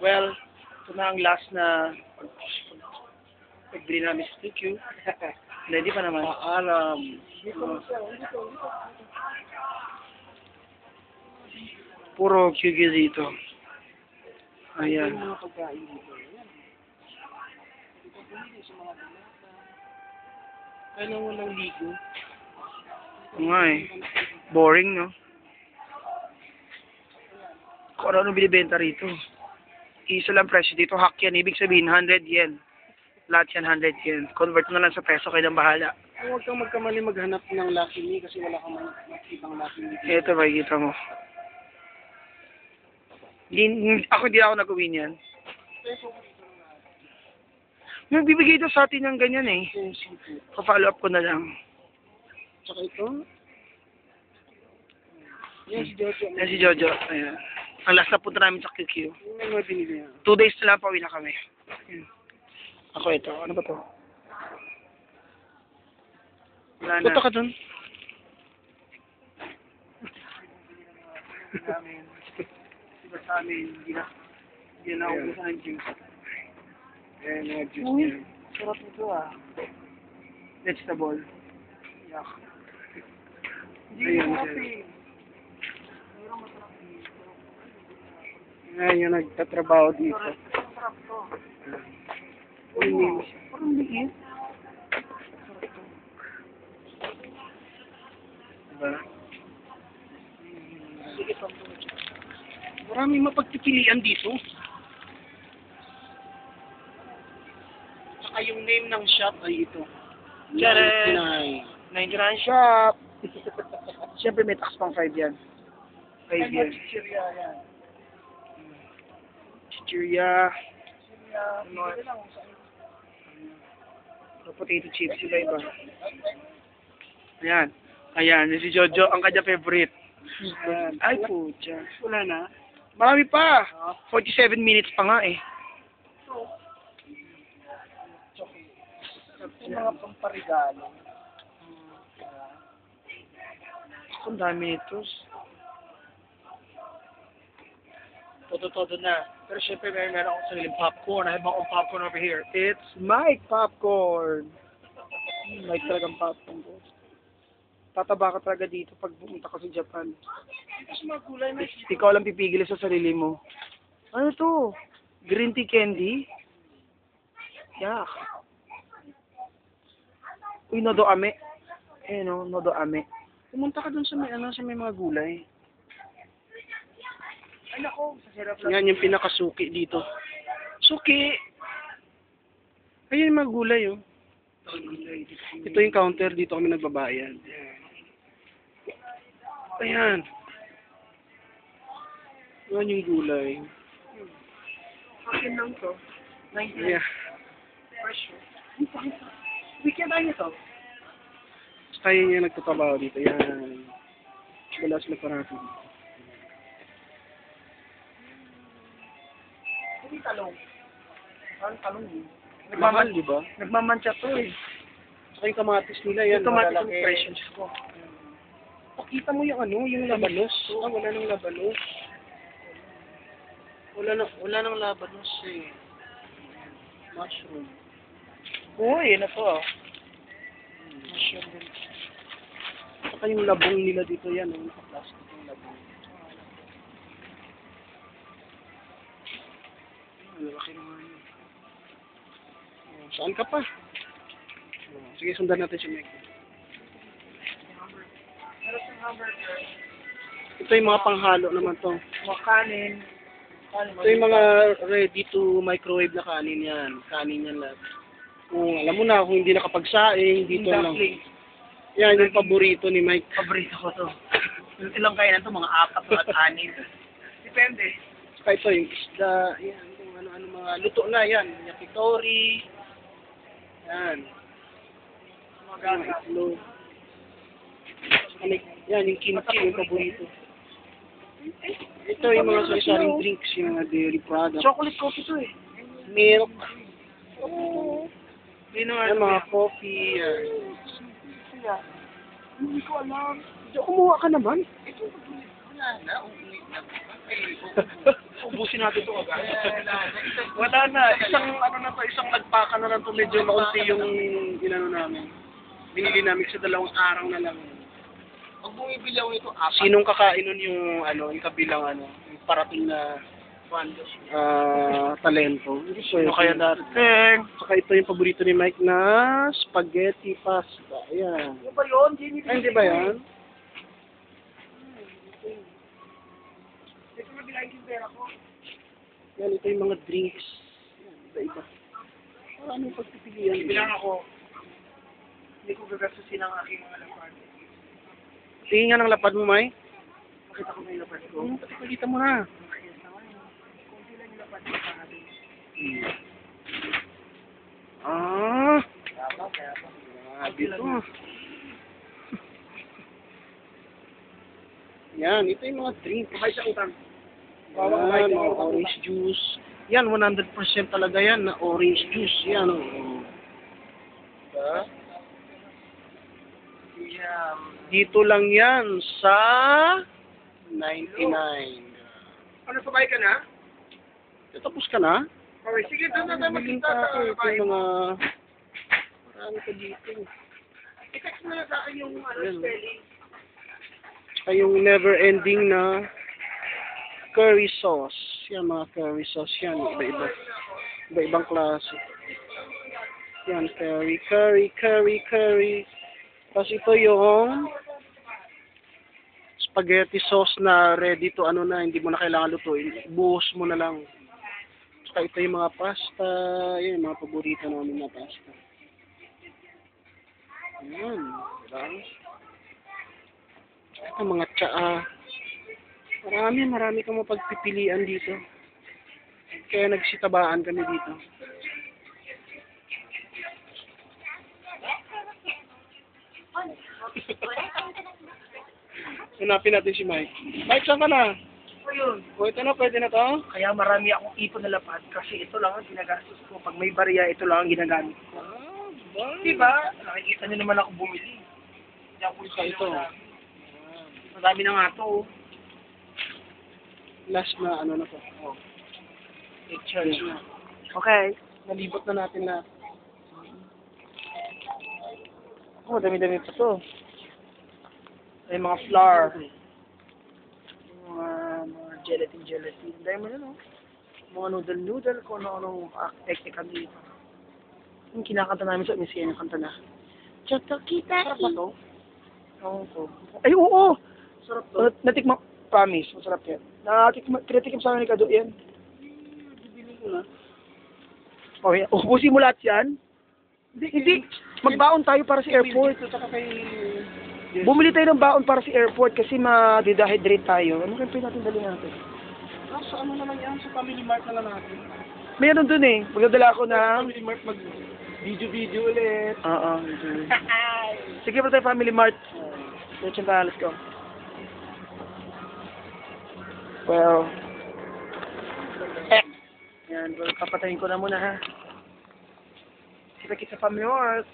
Well, ito na ang last na pagbili namin sa TQ. Ready pa naman. Paalam. Puro QQ dito. Ayan. Mga pagkain dito. Kailan mo lang ligo? Nga eh. Boring, no? Kung ano binibenta rito. Isa lang presyo dito. Hack yan. Ibig sabihin, 100 yen. Lahat yan, 100 yen. Convert mo na lang sa peso, kayo nang bahala. Huwag kang magkamali maghanap ng Lucky Me kasi wala kang makikitang Lucky Me. Ito, makikita mo. Hindi ako nag-win yan. Nagbibigay ito sa atin ng ganyan eh. Pa-follow up ko na lang. Tsaka ito. Yan si Jojo. Yan si Jojo. Ayan. Ang last na punta namin sa QQ. Yung mga binili niya. 2 days na lang pauwi na kami. Ayan. Ako ito. Ano ba to? Wala na. Punta ka dun. Diba sa amin, hindi na ubusan ng juice. Ayan, mga juice Uy, niya. sarap nito ah. Vegetable. Yak. Ayan, Ayan yung nagtatrabaho dito. Sarap to. Ayan. Parang liit. Diba? Liit ang to. Maraming mapagpipilian dito. Saka yung name ng shop ay ito. Charan! 99 shop! Siyempre may tax pang 5 yan. 5 yan. Chichirya yan. Chichirya. Chichirya. Potato chips, iba-iba. Ayan. Ayan, si Jojo, ang kanya favorite. Ayan. Ay, pucha. Wala na. Marami pa. 47 minutes pa nga eh. Yung mga pamparigalo. Ang dami nito. Todo-todo na. Pero syempre meron akong sariling popcorn. I have my own popcorn over here. It's Mike Popcorn. Mike talagang popcorn ko. Tataba ka talaga dito pag pumunta ka sa Japan. Kasi mga gulay na Ikaw lang pipigil sa sarili mo. Ano to? Green tea candy? Yak. Uy, nodo ame. Eh no, nodo ame. pumunta ka dun sa may, sa may mga gulay. Ay nako, sa sarap lang. Yan yung pinakasuki dito. Suki! Ayun yung mga gulay, oh. Ito yung counter, dito kami nagbabayad. Ayan. Yan yung gulay. Akin lang to. 99 Yeah. presyo. Weekend tayo nito. Tayo yung nagtatrabaho dito. Yan. Wala sila parati. Hindi talong. Parang talong yun. Mahal, di ba? Nagmamantsa to eh. Saka yung kamatis nila, yan. Yung tomato malalaki. presyo ko. Pakita mo yung ano, yung labanos. Ah, wala nang labanos. Wala nang labanos eh. Mushroom. Uy, ano to? Mushroom din. Saka yung labong nila dito yan, oh, naka-plastic yung labong. Lalaki naman yun. Oh, saan ka pa? Oh, sige, sundan natin si Mike. Meron siyang hamburger. Ito yung mga panghalo naman to. Mga kanin. Ito yung mga ready to microwave na kanin yan. Kanin yan lahat. Kung alam mo na, kung hindi nakapagsaing, dito lang. Dumpling. Yan yung paborito ni Mike. Paborito ko to. Ilang kainan to? Mga 4 at 6. Depende. Saka ito yung isda. Yan, kung ano-ano mga luto na yan. Yakitori. Yan. Mga Mga itlog. Yan, yung kimchi, yung paborito. Ito yung mga sari-saring drinks, yung mga dairy products. Chocolate coffee to eh. Milk. Yun Yan, mga coffee. Yan. Siya. Hindi ko alam. Kumuha ka naman. Wala na. Umuwi na. Ubusin natin ito agad. Wala na. Isang nagpaka na lang ito. Medyo maunti yung inano namin. Binili namin sa 2 araw na lang. Pag bumibili ako nito, apat. Sinong kakain nun yung yung kabilang yung parating na talento? Sino kaya darating? Saka ito yung paborito ni Mike na spaghetti pasta. Ayan. Ano ba yun? Jimmy? Ay, hindi ba yan? Ito na bilahin yung pera ko. Yan, ito yung mga drinks. Yan, iba-iba. Maraming pagpipilian. Bilang ako, hindi ko gagastusin ang aking mga lapad. Tingin nga ng lapad mo, Mike. Pakita ko na yung lapad ko. Pakita mo na. Kunti lang yung lapad ko sa atin. Dito. Yan, ito yung mga drink. Kamay sa utang. Yan, mga orange juice. Yan, 100% talaga yan na orange juice. Yan, Dito lang yan sa 99. Ano, sabay ka na? Tapos ka na? Okay, sige, doon na tayo Maling magkita pa sa ito bahay. yung mga... Marami ka dito. I-text mo na sa akin yung Yan. spelling. Ay, yung never-ending na curry sauce. Yan, mga curry sauce yan. Iba-iba. Iba-ibang klase. Yan, curry. Tapos ito yung spaghetti sauce na ready to hindi mo na kailangan lutuin. Buhos mo na lang. Saka ito yung mga pasta. Yan, yung mga paborito namin na pasta. Yan, diba? Ito mga tsaa. Marami kang mapagpipilian dito. Kaya nagsitabaan kami dito. Hanapin natin si Mike. Mike, saan ka na? Ayun. O, ito na, pwede na to? Kaya marami akong ipon na lapad kasi ito lang ang ginagastos ko. Pag may barya, ito lang ang ginagamit ko. Diba? Nakikita niyo naman ako bumili. Hindi ako Sa ito. Madami na nga to. Last na, na to. Oh. Pictures na. Okay. Nalibot na natin lahat. Oh, dami-dami pa to. May mga flour. Mga gelatin. Dahil mo yun, oh. Mga noodle, kung ano-anong technique dito. Yung kinakanta namin sa Missy, yung kanta na. Choto kita. Sarap ba to? Oo ko. Ay, oo! Sarap to. Natikma, promise, masarap yan. Tinatikim sa akin ni Kado yan. Bibili ko na. Okay, ubusin mo lahat yan. Hindi. Magbaon tayo para sa airport. Ito, saka kay... Bumili tayo ng baon para sa airport kasi ma-dehydrate tayo. Ano kaya natin dali natin? Sa ano na lang yan? Sa Family Mart na lang natin. Mayroon dun eh. Magdadala ako ng... Family Mart mag-video ulit. Oo. Sige pa tayo Family Mart. Let's go. Well. Yan, well, papatayin ko na muna ha. Kita-kita sa Family Mart.